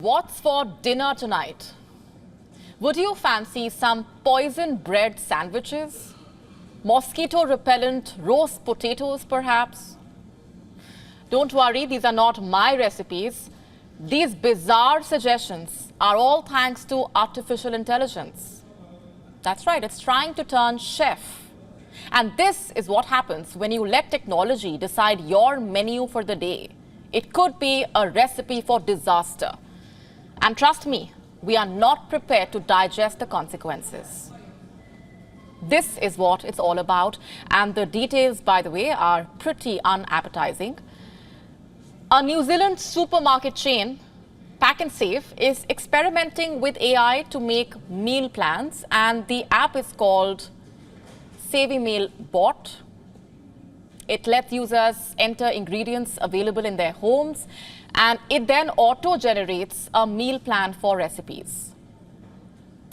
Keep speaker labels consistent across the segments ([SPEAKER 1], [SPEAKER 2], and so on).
[SPEAKER 1] What's for dinner tonight? Would you fancy some poison bread sandwiches? Mosquito-repellent roast potatoes, perhaps? Don't worry, these are not my recipes. These bizarre suggestions are all thanks to artificial intelligence. That's right, it's trying to turn chef. And this is what happens when you let technology decide your menu for the day. It could be a recipe for disaster. And trust me, we are not prepared to digest the consequences. This is what it's all about, and the details, by the way, are pretty unappetizing. A New Zealand supermarket chain, Pack and Save, is experimenting with AI to make meal plans, and the app is called Savvy Meal Bot. It lets users enter ingredients available in their homes, and it then auto-generates a meal plan for recipes.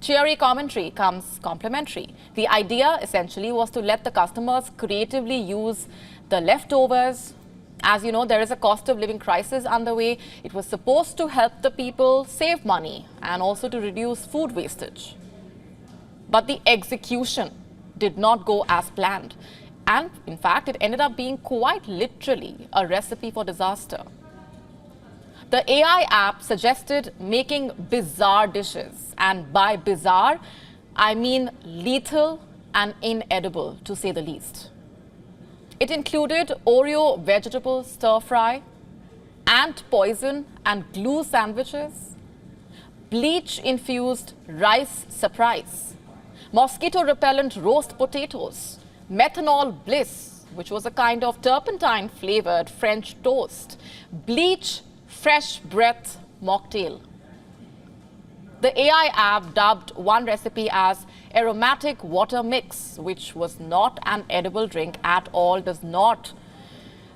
[SPEAKER 1] Cheery commentary comes complimentary. The idea essentially was to let the customers creatively use the leftovers. As you know, there is a cost of living crisis underway. It was supposed to help the people save money and also to reduce food wastage. But the execution did not go as planned. And in fact, it ended up being quite literally a recipe for disaster. The AI app suggested making bizarre dishes, and by bizarre, I mean lethal and inedible, to say the least. It included Oreo vegetable stir-fry, ant poison and glue sandwiches, bleach-infused rice surprise, mosquito-repellent roast potatoes, methanol bliss, which was a kind of turpentine-flavored French toast, bleach fresh breath mocktail. The AI app dubbed one recipe as aromatic water mix, which was not an edible drink at all, does not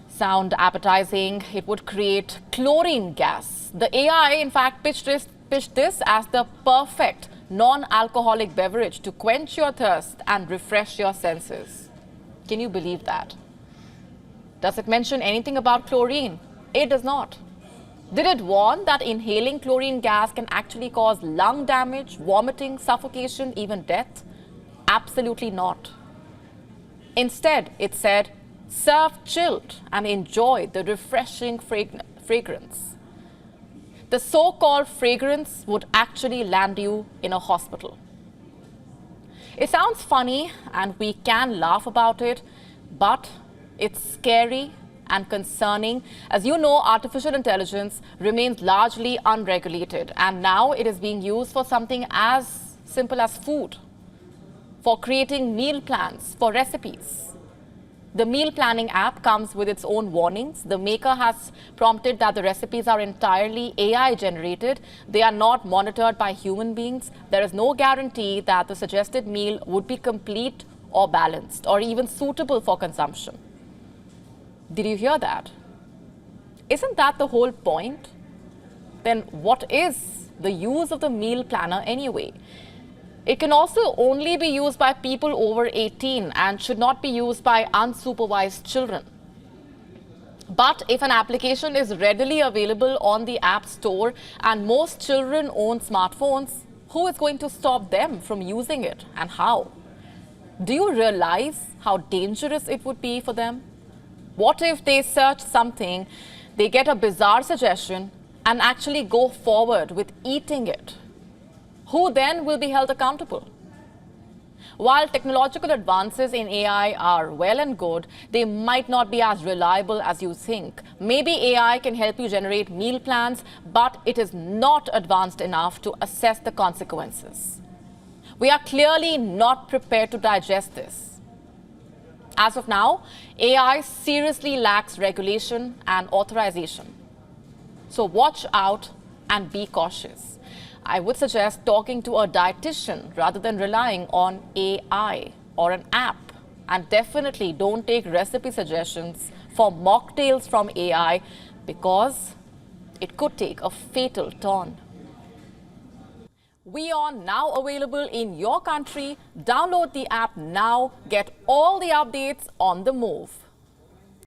[SPEAKER 1] sound appetizing. It would create chlorine gas. The AI, in fact, pitched this as the perfect non-alcoholic beverage to quench your thirst and refresh your senses. Can you believe that? Does it mention anything about chlorine? It does not. Did it warn that inhaling chlorine gas can actually cause lung damage, vomiting, suffocation, even death? Absolutely not. Instead, it said, serve chilled and enjoy the refreshing fragrance. The so-called fragrance would actually land you in a hospital. It sounds funny and we can laugh about it, but it's scary and concerning. As you know, artificial intelligence remains largely unregulated, and now it is being used for something as simple as food, for creating meal plans, for recipes. The meal planning app comes with its own warnings. The maker has prompted that the recipes are entirely AI generated. They are not monitored by human beings. There is no guarantee that the suggested meal would be complete or balanced or even suitable for consumption. Did you hear that? Isn't that the whole point? Then what is the use of the meal planner anyway? It can also only be used by people over 18 and should not be used by unsupervised children. But if an application is readily available on the App Store and most children own smartphones, who is going to stop them from using it and how? Do you realize how dangerous it would be for them? What if they search something, they get a bizarre suggestion and actually go forward with eating it? Who then will be held accountable? While technological advances in AI are well and good, they might not be as reliable as you think. Maybe AI can help you generate meal plans, but it is not advanced enough to assess the consequences. We are clearly not prepared to digest this. As of now, AI seriously lacks regulation and authorization. So watch out and be cautious. I would suggest talking to a dietitian rather than relying on AI or an app. And definitely don't take recipe suggestions for mocktails from AI because it could take a fatal turn. WION now available in your country. Download the app now. Get all the updates on the move.